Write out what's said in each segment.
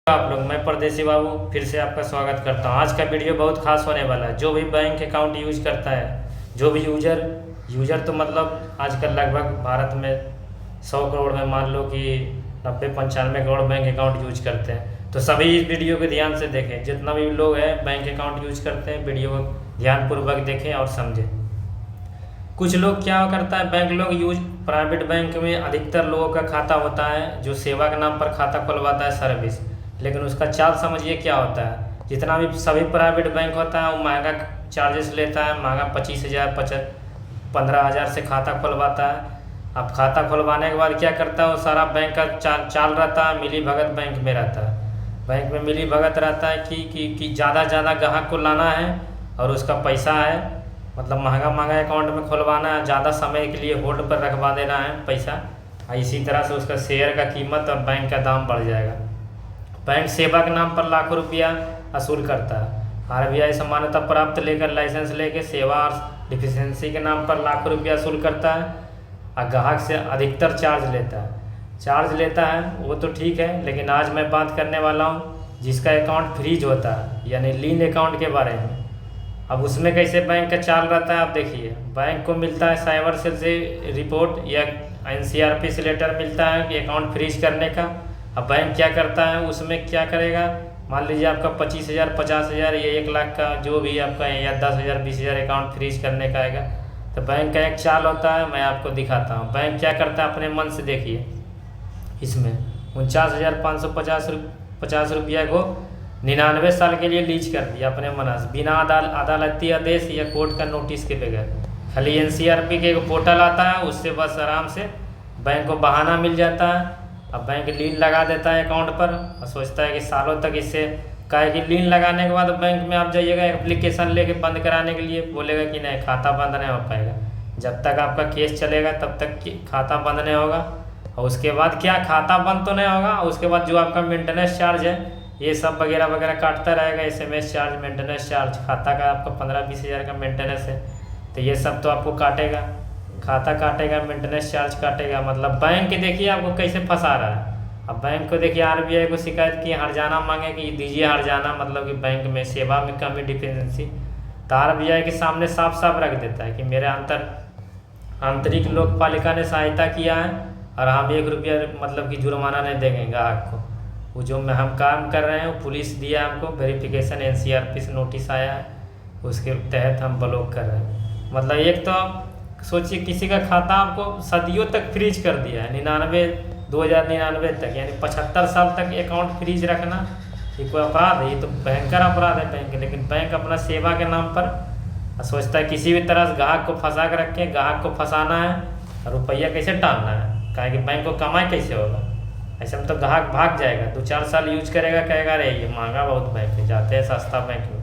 आप लोग, मैं परदेसी बाबू फिर से आपका स्वागत करता हूं। आज का वीडियो बहुत खास होने वाला है। जो भी बैंक अकाउंट यूज करता है, जो भी यूजर तो मतलब आजकल लगभग भारत में 100 करोड़ में मान लो कि 90-95 करोड़ बैंक अकाउंट यूज करते हैं। तो सभी इस वीडियो को ध्यान से देखें। जितना भी लोग हैं बैंक अकाउंट यूज करते हैं, वीडियो को ध्यानपूर्वक देखें और समझें। कुछ लोग क्या करता है, बैंक लोग प्राइवेट बैंक में अधिकतर लोगों का खाता होता है जो सेवा के नाम पर खाता खुलवाता है, सर्विस। लेकिन उसका चार्ज समझिए क्या होता है। जितना भी सभी प्राइवेट बैंक होता है वो महंगा चार्जेस लेता है, महंगा 25,000 15,000 से खाता खुलवाता है। अब खाता खुलवाने के बाद क्या करता है, वो सारा बैंक का चाल रहता है, मिली भगत बैंक में रहता है। बैंक में मिली भगत रहता है कि ज़्यादा ज़्यादा ग्राहक को लाना है और उसका पैसा है, मतलब महंगा महंगा अकाउंट में खुलवाना है, ज़्यादा समय के लिए होल्ड पर रखवा देना है पैसा। इसी तरह से उसका शेयर का कीमत और बैंक का दाम बढ़ जाएगा। बैंक सेवा के नाम पर लाखों रुपया वसूल करता है। आरबीआई से मान्यता प्राप्त लेकर लाइसेंस लेकर सेवा और डिफिशेंसी के नाम पर लाखों रुपया वसूल करता है और ग्राहक से अधिकतर चार्ज लेता है। वो तो ठीक है, लेकिन आज मैं बात करने वाला हूँ जिसका अकाउंट फ्रीज होता है, यानी लीन अकाउंट के बारे में। अब उसमें कैसे बैंक का चाल रहता है आप देखिए। बैंक को मिलता है साइबर सेल से रिपोर्ट या एनसीआरपी से लेटर मिलता है कि अकाउंट फ्रीज करने का। अब बैंक क्या करता है, उसमें क्या करेगा, मान लीजिए आपका 25,000 50,000 या 1 लाख का जो भी आपका या 10,000 20,000 अकाउंट फ्रीज करने का आएगा। तो बैंक का एक चाल होता है, मैं आपको दिखाता हूँ। बैंक क्या करता है अपने मन से देखिए। इसमें 49,550 रुपया को 99 साल के लिए लीज कर दिया अपने मन से, बिना अदालती आदेश या कोर्ट का नोटिस के बगैर। खाली एनसीआरपी के एक पोर्टल आता है, उससे बस आराम से बैंक को बहाना मिल जाता है। अब बैंक लीन लगा देता है अकाउंट पर और सोचता है कि सालों तक इससे काहे कि लीन लगाने के बाद बैंक में आप जाइएगा एप्लीकेशन लेके बंद कराने के लिए, बोलेगा कि नहीं खाता बंद नहीं हो पाएगा। जब तक आपका केस चलेगा तब तक खाता बंद नहीं होगा। और उसके बाद क्या, खाता बंद तो नहीं होगा, उसके बाद जो आपका मेंटेनेंस चार्ज है ये सब वगैरह वगैरह काटता रहेगा। SMS चार्ज, मेंटेनेंस चार्ज, खाता का आपका 15-20 हज़ार का मेंटेनेंस है तो ये सब तो आपको काटेगा। खाता काटेगा, मेंटेनेंस चार्ज काटेगा। मतलब बैंक देखिए आपको कैसे फंसा रहा है। अब बैंक को देखिए आरबीआई को शिकायत की, हर्जाना मांगे कि दीजिए हर्जाना, मतलब कि बैंक में सेवा में कमी डिफिशेंसी। तो आरबीआई के सामने साफ साफ रख देता है कि मेरे आंतरिक लोकपालिका ने सहायता किया है और हम 1 रुपया मतलब कि जुर्माना नहीं देंगे ग्राहक को। वो जो में हम काम कर रहे हैं वो पुलिस दिया हमको, वेरिफिकेशन एनसीआरपी से नोटिस आया है, उसके तहत हम ब्लॉक कर रहे हैं। मतलब एक तो सोचिए किसी का खाता आपको सदियों तक फ्रीज कर दिया है, 2099 तक, यानी 75 साल तक अकाउंट फ्रीज रखना ये कोई अपराध है? ये तो भयंकर अपराध है बैंक। लेकिन बैंक अपना सेवा के नाम पर सोचता है किसी भी तरह से ग्राहक को फंसा कर रखें, ग्राहक को फंसाना है और रुपया कैसे टालना है, कहे कि बैंक को कमाई कैसे होगा। ऐसे में तो ग्राहक भाग जाएगा, 2-4 साल यूज करेगा, कहेगा अरे ये महंगा बहुत बैंक है, जाते हैं सस्ता बैंक में।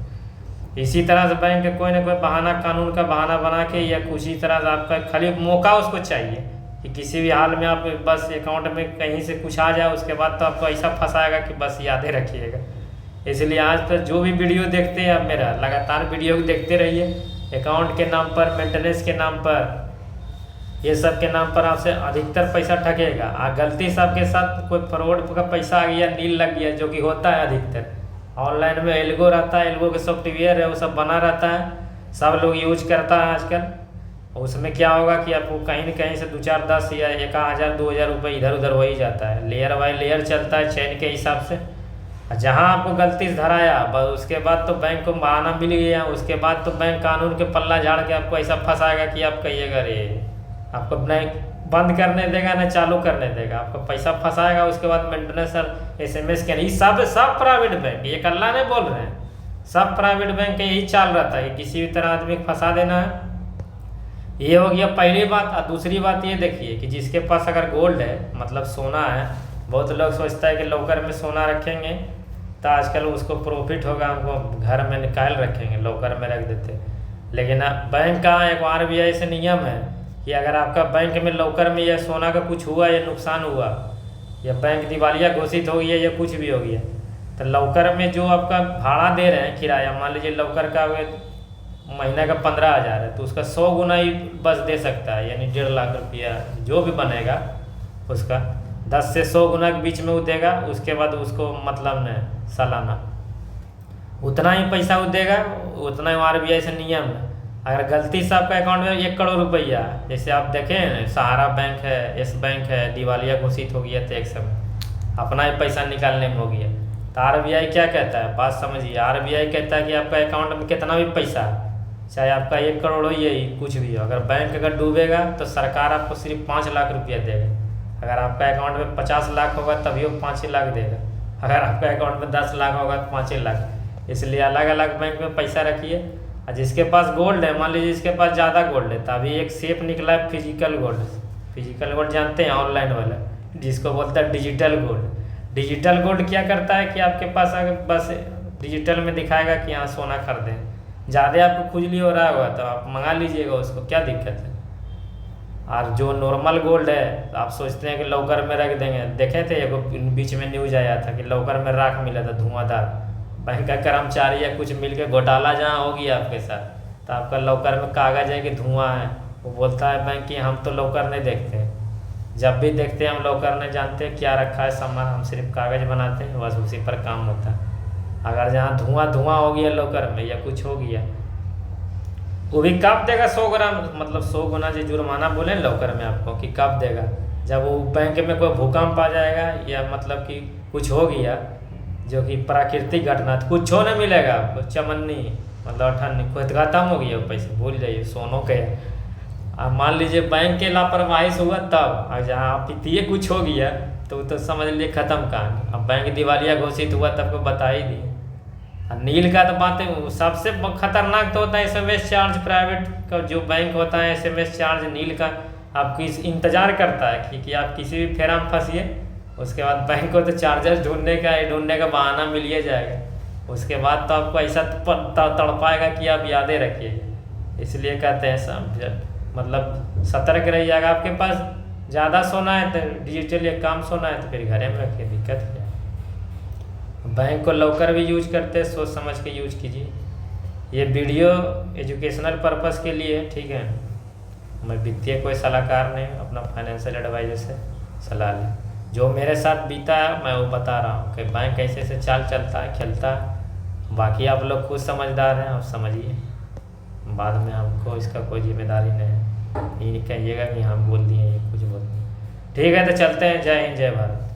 इसी तरह से बैंक कोई ना कोई बहाना, कानून का बहाना बना के या कुछ ही तरह से आपका खाली मौका उसको चाहिए कि किसी भी हाल में आप बस अकाउंट में कहीं से कुछ आ जाए, उसके बाद तो आपको ऐसा फंसाएगा कि बस यादें रखिएगा। इसलिए आज तक जो भी वीडियो देखते हैं आप मेरा लगातार वीडियो देखते रहिए। अकाउंट के नाम पर, मेंटेनेंस के नाम पर, ये सब के नाम पर आपसे अधिकतर पैसा ठगेगा। गलती से आपके साथ कोई फ्रॉड का पैसा आ गया, नील लग गया, जो कि होता है अधिकतर। ऑनलाइन में एल्गो रहता है, एल्गो के सॉफ्टवेयर है, वो सब बना रहता है, सब लोग यूज करता है आजकल। उसमें क्या होगा कि आपको कहीं न कहीं से 2-4 10 या 1,000 2,000 रुपये इधर उधर हो ही जाता है। लेयर बाय लेयर चलता है चेन के हिसाब से। जहाँ आपको गलती से धराया बस उसके बाद तो बैंक को बहाना मिल गया, उसके बाद तो बैंक कानून के पल्ला झाड़ के आपको ऐसा फंसाएगा कि आप कहिएगा रे, आपको बैंक बंद करने देगा ना चालू करने देगा, आपका पैसा फंसाएगा। उसके बाद मेंटेनेंस और SMS के नहीं, सब प्राइवेट बैंक, ये कल्ला नहीं बोल रहे हैं, सब प्राइवेट बैंक का यही चाल रहता है कि किसी भी तरह आदमी को फंसा देना है। ये हो गया पहली बात। और दूसरी बात ये देखिए कि जिसके पास अगर गोल्ड है, मतलब सोना है, बहुत लोग सोचता है कि लॉकर में सोना रखेंगे तो आजकल उसको प्रॉफिट होगा, हमको घर में निकाल रखेंगे, लॉकर में रख देते। लेकिन बैंक का एक आरबीआई से नियम है कि अगर आपका बैंक में लॉकर में या सोना का कुछ हुआ या नुकसान हुआ या बैंक दिवालिया घोषित हो गया या कुछ भी हो गया, तो लॉकर में जो आपका भाड़ा दे रहे हैं किराया, मान लीजिए लॉकर का महीना का 15,000 है तो उसका 100 गुना ही बस दे सकता है, यानी 1.5 लाख रुपया जो भी बनेगा उसका 10 से 100 गुना के बीच में वो देगा, उसके बाद उसको मतलब नहीं सालाना उतना ही पैसा वो देगा, उतना ही RBI से नियम है। अगर गलती से आपका अकाउंट में 1 करोड़ रुपया, जैसे आप देखें सहारा बैंक है, यस बैंक है, दिवालिया घोषित हो गया था एक समय, अपना ही पैसा निकालने में हो गया, तो RBI क्या कहता है, बात समझिए, RBI कहता है कि आपका अकाउंट में कितना भी पैसा है, चाहे आपका 1 करोड़ हो या कुछ भी हो, अगर बैंक अगर डूबेगा तो सरकार आपको सिर्फ 5 लाख रुपया देगा। अगर आपका अकाउंट में 50 लाख होगा तभी वो 5 ही लाख देगा, अगर आपका अकाउंट में 10 लाख होगा तो 5 ही लाख। इसलिए अलग अलग बैंक में पैसा रखिए। और जिसके पास गोल्ड है, मान लीजिए जिसके पास ज़्यादा गोल्ड है, तो अभी एक सेफ निकला है फिजिकल गोल्ड। फिजिकल गोल्ड जानते हैं, ऑनलाइन वाला, जिसको बोलता है डिजिटल गोल्ड। डिजिटल गोल्ड क्या करता है कि आपके पास अगर बस डिजिटल में दिखाएगा कि हाँ सोना खरीदें, ज़्यादा आपको खुजली हो रहा होगा तो आप मंगा लीजिएगा उसको, क्या दिक्कत है। और जो नॉर्मल गोल्ड है आप सोचते हैं कि लॉकर में रख देंगे, देखे थे एगो बीच में न्यूज आया था कि लॉकर में राख मिला था धुआंधार, बैंक का कर्मचारी या कुछ मिल के घोटाला जहाँ होगी आपके साथ, तो आपका लॉकर में कागज है कि धुआं है, वो बोलता है बैंक कि हम तो लॉकर नहीं देखते, जब भी देखते हैं हम लॉकर नहीं जानते क्या रखा है सामान, हम सिर्फ कागज बनाते हैं, बस उसी पर काम होता है। अगर जहाँ धुआं हो गया लॉकर में या कुछ हो गया, वो भी कब देगा 100 ग्राम, मतलब 100 गुना जो जुर्माना बोले लॉकर में आपको, कि कब देगा, जब वो बैंक में कोई भूकंप आ जाएगा या मतलब कि कुछ हो गया जो कि प्राकृतिक घटना, तो कुछ नहीं मिलेगा आपको, चमन्नी मतलब अठन्नी कोई खत्म हो गया पैसे, भूल जाइए सोनों के। अब मान लीजिए बैंक के लापरवाही से हुआ तब, और जहाँ वित्तीय कुछ हो गया तो समझ लीजिए खत्म कहानी। अब बैंक दिवालिया घोषित हुआ तब को बता ही दिए। नील का तो बात है, सबसे खतरनाक तो होता है SMS चार्ज, प्राइवेट का जो बैंक होता है SMS चार्ज नील का आपकी इंतज़ार करता है कि आप किसी भी फेरा में फंसिए, उसके बाद बैंक को तो चार्जर ढूंढने का बहाना मिल ही जाएगा, उसके बाद तो आपको ऐसा तड़पाएगा कि आप यादें रखिएगा। इसलिए कहते हैं मतलब सतर्क रहिएगा। आपके पास ज़्यादा सोना है तो डिजिटल या कम सोना है तो फिर घरे में रखिए, दिक्कत क्या है। बैंक को लॉकर भी यूज करते हैं, सोच समझ के यूज कीजिए। ये वीडियो एजुकेशनल पर्पस के लिए, ठीक है, मैं वित्तीय कोई सलाहकार नहीं, अपना फाइनेंशियल एडवाइजर से सलाह लें। जो मेरे साथ बीता है मैं वो बता रहा हूँ कि बैंक कैसे से चाल चलता है, खेलता है। बाकी आप लोग खुद समझदार हैं, आप समझिए, बाद में हमको इसका कोई जिम्मेदारी नहीं है, ये कहिएगा कि हम बोल दिए ये कुछ बोल दिए। ठीक है तो चलते हैं, जय हिंद जय भारत।